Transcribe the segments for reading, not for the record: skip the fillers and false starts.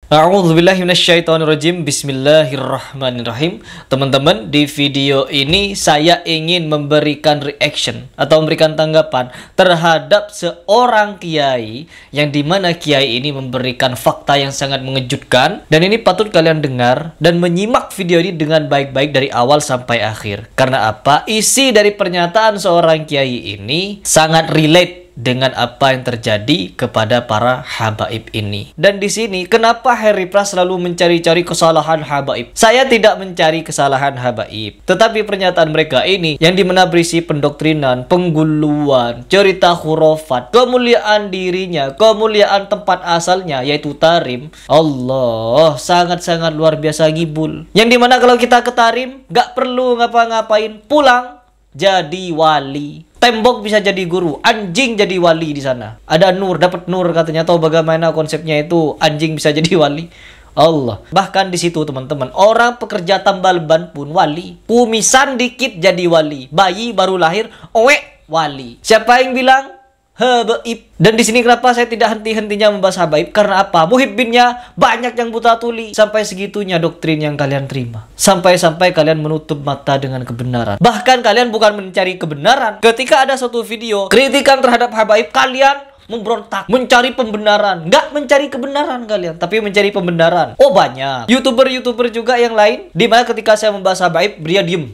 A'udzubillahi minasyaitonirrajim. Bismillahirrahmanirrahim. Teman-teman, di video ini saya ingin memberikan reaction atau memberikan tanggapan terhadap seorang kiai yang dimana kiai ini memberikan fakta yang sangat mengejutkan, dan ini patut kalian dengar dan menyimak video ini dengan baik-baik dari awal sampai akhir. Karena apa? Isi dari pernyataan seorang kiai ini sangat relate dengan apa yang terjadi kepada para habaib ini. Dan di sini kenapa Harry Pras selalu mencari-cari kesalahan habaib? Saya tidak mencari kesalahan habaib, tetapi pernyataan mereka ini yang dimana berisi pendoktrinan, pengguluan, cerita khurafat, kemuliaan dirinya, kemuliaan tempat asalnya yaitu Tarim. Allah, sangat-sangat luar biasa gibul. Yang dimana kalau kita ke Tarim gak perlu ngapa-ngapain, pulang jadi wali. Tembok bisa jadi guru, anjing jadi wali di sana. Ada nur, dapat nur katanya. Tahu bagaimana konsepnya itu? Anjing bisa jadi wali. Allah. Bahkan di situ teman-teman, orang pekerja tambal ban pun wali. Kumisan dikit jadi wali. Bayi baru lahir, wali. Siapa yang bilang? Habaib. Dan di sini kenapa saya tidak henti-hentinya membahas habaib? Karena apa? Muhibbinnya banyak yang buta tuli. Sampai segitunya doktrin yang kalian terima. Sampai-sampai kalian menutup mata dengan kebenaran. Bahkan kalian bukan mencari kebenaran. Ketika ada suatu video kritikan terhadap habaib, kalian memberontak, mencari pembenaran. Nggak mencari kebenaran kalian, tapi mencari pembenaran. Oh banyak YouTuber-YouTuber juga yang lain, dimana ketika saya membahas habaib, dia diem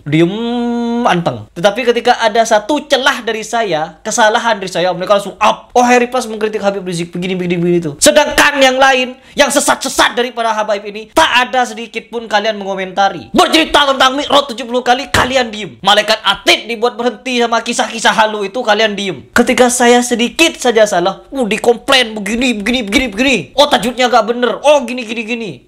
anteng. Tetapi ketika ada satu celah dari saya, kesalahan dari saya, mereka langsung up. Oh, Harry Pras mengkritik Habib Rizik begini itu. Sedangkan yang lain, yang sesat-sesat daripada habaib ini, tak ada sedikit pun kalian mengomentari. Bercerita tentang Mi'raj 70 kali, kalian diem. Malaikat Atid dibuat berhenti sama kisah-kisah halu itu, kalian diem. Ketika saya sedikit saja salah, dikomplain begini. Oh, tajwidnya gak bener. Oh, gini.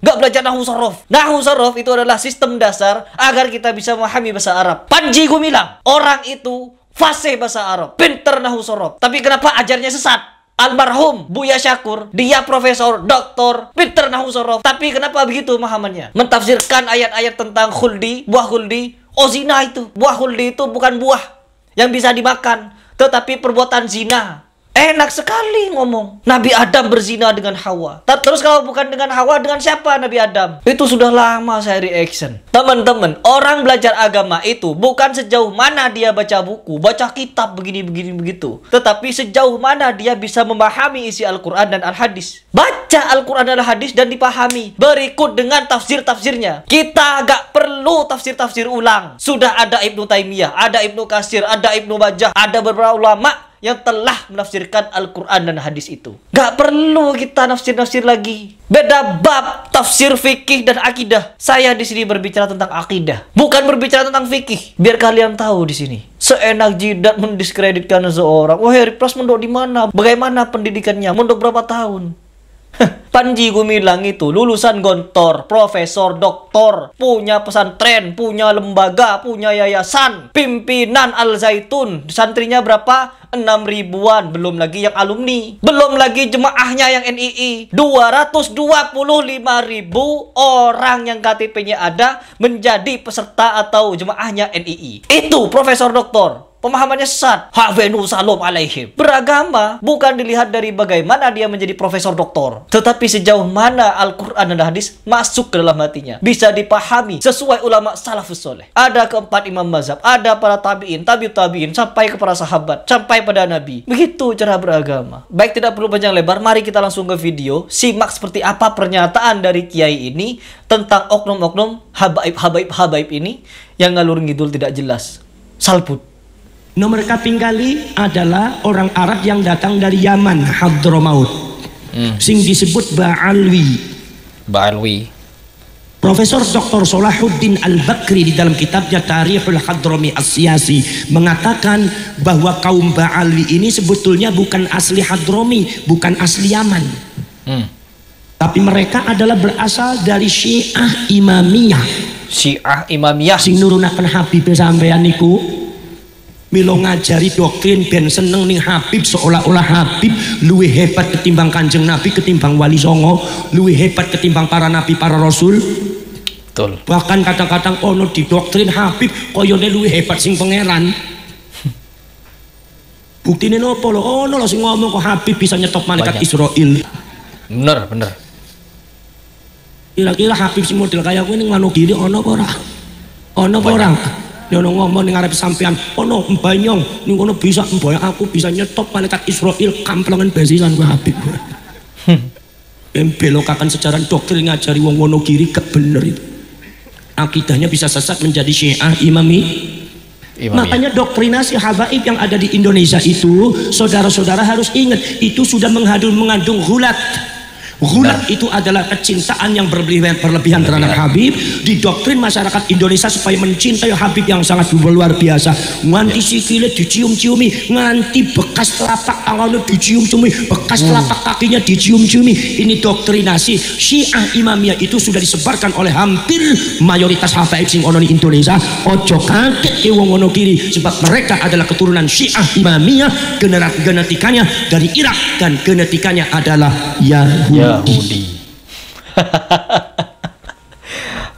Gak belajar Nahwu Shorof. Nahwu Shorof itu adalah sistem dasar agar kita bisa memahami bahasa Arab. Panji Gumilang, orang itu fasih bahasa Arab, pinter Nahwu Shorof. Tapi kenapa ajarnya sesat? Almarhum Buya Syakur, dia profesor, doktor, pinter Nahwu Shorof. Tapi kenapa begitu pemahamannya? Mentafsirkan ayat-ayat tentang khuldi, buah khuldi. Oh, zina itu. Buah khuldi itu bukan buah yang bisa dimakan, tetapi perbuatan zina. Enak sekali ngomong. Nabi Adam berzina dengan Hawa. Terus kalau bukan dengan Hawa, dengan siapa Nabi Adam? Itu sudah lama saya reaction. Teman-teman, orang belajar agama itu bukan sejauh mana dia baca buku, baca kitab begitu. Tetapi sejauh mana dia bisa memahami isi Al-Quran dan Al-Hadis. Baca Al-Quran dan Al-Hadis dan dipahami. Berikut dengan tafsir-tafsirnya. Kita gak perlu tafsir-tafsir ulang. Sudah ada Ibnu Taimiyah, ada Ibnu Katsir, ada Ibnu Bajjah, ada beberapa ulama yang telah menafsirkan Al-Quran dan hadis itu. Gak perlu kita nafsir-nafsir lagi. Beda bab tafsir fikih dan akidah. Saya di sini berbicara tentang akidah, bukan berbicara tentang fikih. Biar kalian tahu di sini. Seenak jidat mendiskreditkan seseorang. Oh, Harry Pras mondok di mana? Bagaimana pendidikannya? Mondok berapa tahun? Panji Gumilang itu lulusan Gontor, profesor, doktor, punya pesantren, punya lembaga, punya yayasan, pimpinan Al Zaitun, santrinya berapa? 6.000-an, belum lagi yang alumni, belum lagi jemaahnya yang NII. 225.000 orang yang KTP-nya ada menjadi peserta atau jemaahnya NII. Itu profesor doktor. Pemahamannya sesat. Hafenu salam alaihim. Beragama bukan dilihat dari bagaimana dia menjadi profesor doktor, tetapi sejauh mana Al-Quran dan hadis masuk ke dalam hatinya, bisa dipahami sesuai ulama salafus soleh. Ada keempat imam mazhab, ada para tabi'in, tabi'ut tabi'in, sampai ke para sahabat, sampai pada Nabi. Begitu cara beragama. Baik, tidak perlu panjang lebar, mari kita langsung ke video. Simak seperti apa pernyataan dari kiai ini tentang oknum-oknum habaib ini yang ngalur ngidul tidak jelas. Salput. Nomor kaping kali adalah orang Arab yang datang dari Yaman, Hadramaut. Sing disebut Ba'alwi. Profesor Dr. Salahuddin Al-Bakri di dalam kitabnya Tarikhul Hadrami As-Siyasi mengatakan bahwa kaum Ba'alwi ini sebetulnya bukan asli Hadrami, bukan asli Yaman. Tapi mereka adalah berasal dari Syiah Imamiyah. Sing nurunaken Habib sampeyan niku. Milo ngajari doktrin ben seneng ning Habib, seolah-olah Habib luwih hebat ketimbang Kanjeng Nabi, ketimbang Wali Songo, luwih hebat ketimbang para nabi, para rasul. Betul. Bahkan kadang-kadang ono di doktrin Habib koyone luwih hebat sing pangeran. Buktine nopo lho? Ono lho sing ngomong kok Habib bisa nyetop malaikat Israel. Bener. Kira-kira Habib si model kayak gue ning Wonogiri ono apa ora? Ono apa ora? Nek ono ngomong ning arep sampean, ono mbanyong ning kono bisa mboyo aku bisa nyetop malaikat Israil kamplengan basisan gue Habib. Belokakan sejarah doktrin ngajari wong Wonogiri gak bener itu. Akidahnya bisa sesat menjadi Syiah Imami. Makanya doktrinasi habaib yang ada di Indonesia itu, saudara-saudara harus ingat, itu sudah mengandung ghulat. Ghulat itu adalah kecintaan yang berlebihan terhadap Habib. Di doktrin masyarakat Indonesia supaya mencintai Habib yang sangat luar biasa, nganti sikile dicium-ciumi, nganti bekas telapak tangannya dicium-ciumi, bekas telapak kakinya dicium-ciumi. Ini doktrinasi Syiah Imamiyah, itu sudah disebarkan oleh hampir mayoritas habaib sing ono di Indonesia. Ojo kaget ke wong Wonogiri, sebab mereka adalah keturunan Syiah Imamiyah, genetikanya dari Irak dan genetikanya adalah Yahudi.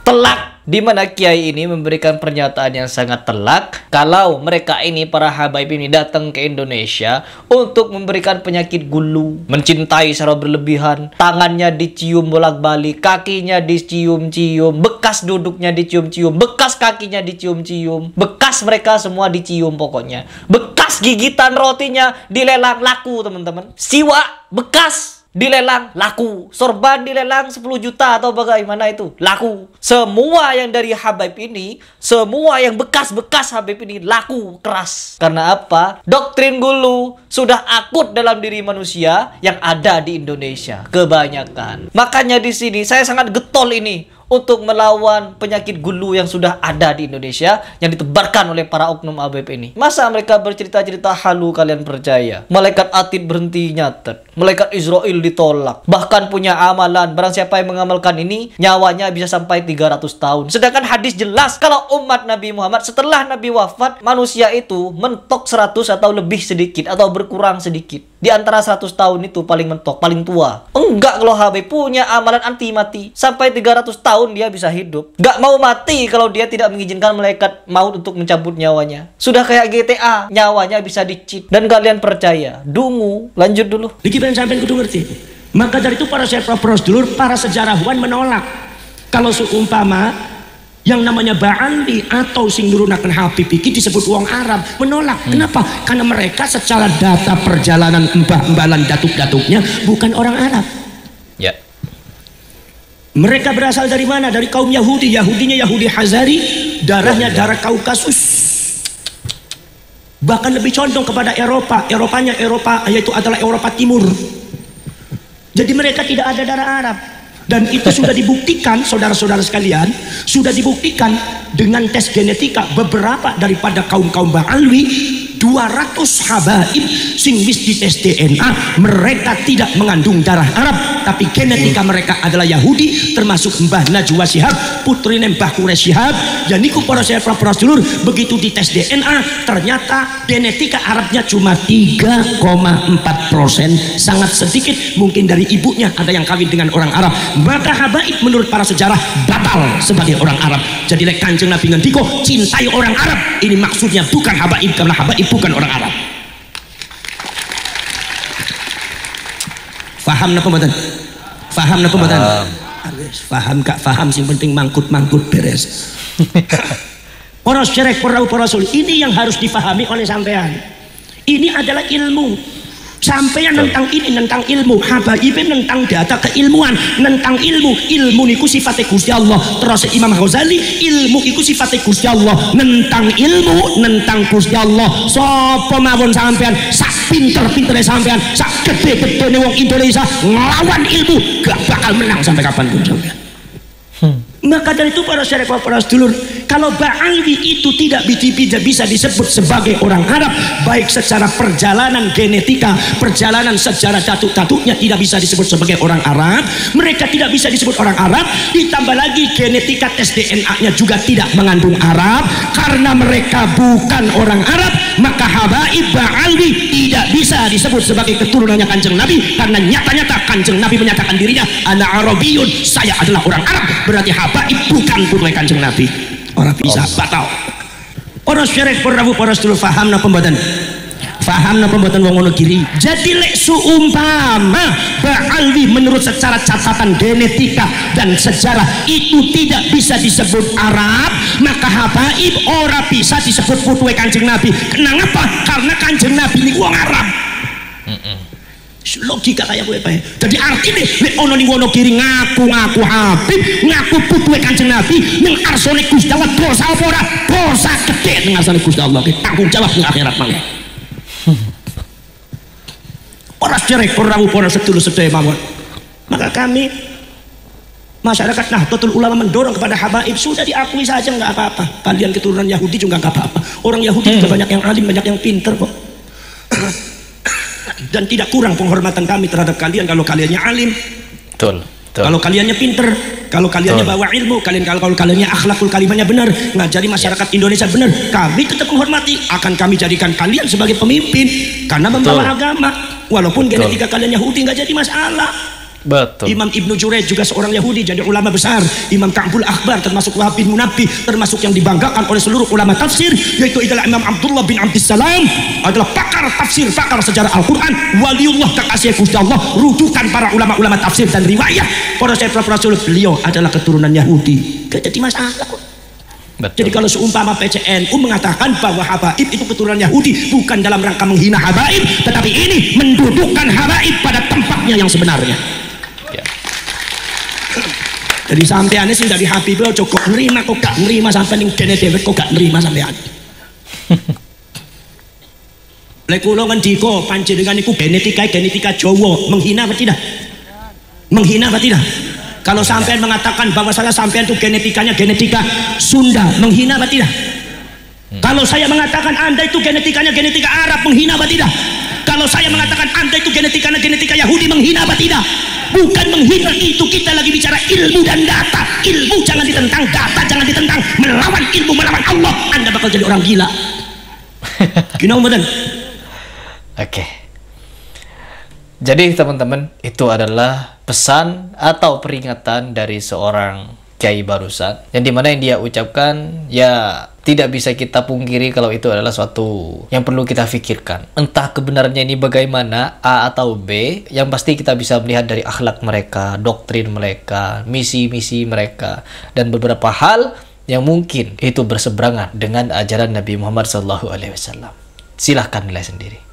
Telak, di mana kiai ini memberikan pernyataan yang sangat telak kalau mereka ini, para habaib ini, datang ke Indonesia untuk memberikan penyakit gulu, mencintai secara berlebihan, tangannya dicium bolak-balik, kakinya dicium-cium, bekas duduknya dicium-cium, bekas kakinya dicium-cium, bekas mereka semua dicium, pokoknya bekas gigitan rotinya dilelang laku, teman-teman. Siwak bekas dilelang laku, sorban dilelang 10 juta atau bagaimana itu laku. Semua yang dari habaib ini, semua yang bekas-bekas habaib ini laku keras. Karena apa? Doktrin gulu sudah akut dalam diri manusia yang ada di Indonesia kebanyakan. Makanya di sini saya sangat getol ini untuk melawan penyakit gulu yang sudah ada di Indonesia yang ditebarkan oleh para oknum habaib ini. Masa mereka bercerita-cerita halu kalian percaya? Malaikat Atid berhenti nyatet, malaikat Israel ditolak, bahkan punya amalan barang siapa yang mengamalkan ini nyawanya bisa sampai 300 tahun. Sedangkan hadis jelas kalau umat Nabi Muhammad setelah Nabi wafat, manusia itu mentok 100 atau lebih sedikit atau berkurang sedikit. Di antara 100 tahun itu paling mentok, paling tua. Enggak, kalau habaib punya amalan anti mati, sampai 300 tahun dia bisa hidup. Gak mau mati kalau dia tidak mengizinkan malaikat maut untuk mencabut nyawanya. Sudah kayak GTA, nyawanya bisa dicit. Dan kalian percaya? Dungu, lanjut dulu. Iki ben sampean kudu ngerti. Maka dari itu para syekh dulur, para sejarawan menolak kalau seumpama yang namanya Ba'ali atau sing nurunaken Habib iki disebut wong Arab, menolak. Kenapa? Karena mereka secara data perjalanan mbah-mbalan datuk-datuknya bukan orang Arab. Ya. Mereka berasal dari mana? Dari kaum Yahudi. Yahudinya Yahudi Hazari, darahnya darah Kaukasus. Bahkan lebih condong kepada Eropa. Eropanya Eropa, yaitu adalah Eropa Timur. Jadi mereka tidak ada darah Arab. Dan itu sudah dibuktikan, saudara-saudara sekalian, sudah dibuktikan dengan tes genetika beberapa daripada kaum-kaum Ba'alwi. 200 habaib sing wis dites DNA, mereka tidak mengandung darah Arab, tapi genetika mereka adalah Yahudi, termasuk Mbah Najwa Shihab, putri Mbah Quraish Shihab. Dan niku para syekh dulur, begitu dites DNA ternyata genetika Arabnya cuma 3,4%, sangat sedikit. Mungkin dari ibunya ada yang kawin dengan orang Arab. Maka habaib menurut para sejarah batal sebagai orang Arab. Jadi lek Kanjeng Nabi ngendiko cintai orang Arab, ini maksudnya bukan habaib, karena habaib bukan orang Arab. Faham napa mboten? Faham napa mboten? Faham gak faham, sing penting mangkut-mangkut beres. Para syekh, para rasul, ini yang harus difahami oleh sampean. Ini adalah ilmu. Sampeyan tentang ini, tentang ilmu. Habaib tentang data keilmuan, tentang ilmu. Ilmu niku sifatnya Gusti Allah. Terus Imam Ghazali, ilmu iku sifatnya Gusti Allah. Tentang ilmu, tentang Gusti Allah. Sapa mawon sampean, sak pinter-pintere sampean, sak gede-gedene wong Indonesia ngelawan ilmu, gak bakal menang sampai kapanpun sampean. Maka dari itu para syekh, para sedulur, kalau Ba'alwi itu tidak bisa disebut sebagai orang Arab, baik secara perjalanan genetika, perjalanan sejarah datuk-datuknya tidak bisa disebut sebagai orang Arab, mereka tidak bisa disebut orang Arab, ditambah lagi genetika tes DNA-nya juga tidak mengandung Arab, karena mereka bukan orang Arab, maka habaib Ba'alwi tidak bisa disebut sebagai keturunannya Kanjeng Nabi, karena nyata-nyata Kanjeng Nabi menyatakan dirinya ana Arabiyun, saya adalah orang Arab, berarti habaib bukan putra Kanjeng Nabi. Orang bisa batal. Orang syarif para sedulur, faham napa mboten? Faham napa mboten wong Wonogiri? Jadi lek seumpama Ba'alwi menurut secara catatan genetika dan sejarah itu tidak bisa disebut Arab, maka habaib ora bisa disebut putuwe Kanjeng Nabi. Kenapa? Karena Kanjeng Nabi ini wong Arab. Logika kayak gue pak. Jadi artinya lek ono ning Wonogiri ngaku-ngaku Habib, ngaku putuwe Kanjeng Nabi, ning arsane Gusti Allah dosa apa ora? Dosa gede ning arsane Gusti Allah. Tanggung jawab ning akhirat mangke. Ora cerek ora upana sedulur-sedaya mawon. Maka kami masyarakat Nahdlatul Ulama mendorong kepada habaib, sudah diakui saja nggak apa-apa. Kalian keturunan Yahudi juga nggak apa-apa. Orang Yahudi juga banyak yang alim, banyak yang pinter kok. Dan tidak kurang penghormatan kami terhadap kalian kalau kaliannya alim. Betul. Kalau kaliannya pinter, kalau kaliannya bawa ilmu, kalau kaliannya akhlakul kalimahnya benar, ngajari masyarakat Indonesia benar, kami tetap menghormati. Akan kami jadikan kalian sebagai pemimpin karena membawa agama. Walaupun genetika kalian Yahudi nggak jadi masalah. Betul. Imam Ibnu Jurayj juga seorang Yahudi, jadi ulama besar. Imam Ka'bul Akbar termasuk Wahab bin Munabbi, termasuk yang dibanggakan oleh seluruh ulama tafsir, yaitu adalah Imam Abdullah bin Abdissalam, adalah pakar tafsir, pakar sejarah Al-Quran, waliullah kekasih Gusti Allah, rujukan para ulama-ulama tafsir dan riwayat. Para syekh Rasul, beliau adalah keturunan Yahudi. Gak jadi masalah kok. Betul. Jadi kalau seumpama PCNU mengatakan bahwa habaib itu keturunan Yahudi, bukan dalam rangka menghina habaib, tetapi ini mendudukkan habaib pada tempatnya yang sebenarnya. Ya. Jadi sampeannya sih dari Habib lo cukup nerima, kok gak nerima sampai ning kene dhewe kok gak nerima sampean. Lek kula ngendika panjenengan niku genetika Jawa, menghina apa tidak? Menghina apa tidak? Kalau sampean mengatakan bahwa saya sampean itu genetikanya genetika Sunda, menghina apa tidak? Kalau saya mengatakan Anda itu genetikanya genetika Arab, menghina apa tidak? Kalau saya mengatakan Anda itu genetikanya genetika Yahudi, menghina apa tidak? Bukan menghina, itu kita lagi bicara ilmu dan data. Ilmu jangan ditentang, data jangan ditentang. Melawan ilmu, melawan Allah, Anda bakal jadi orang gila. Gino betul. Oke. Jadi teman-teman, itu adalah pesan atau peringatan dari seorang kiai barusan, yang dimana yang dia ucapkan ya tidak bisa kita pungkiri kalau itu adalah suatu yang perlu kita pikirkan. Entah kebenarannya ini bagaimana, A atau B, yang pasti kita bisa melihat dari akhlak mereka, doktrin mereka, misi-misi mereka, dan beberapa hal yang mungkin itu berseberangan dengan ajaran Nabi Muhammad SAW. Silahkan nilai sendiri.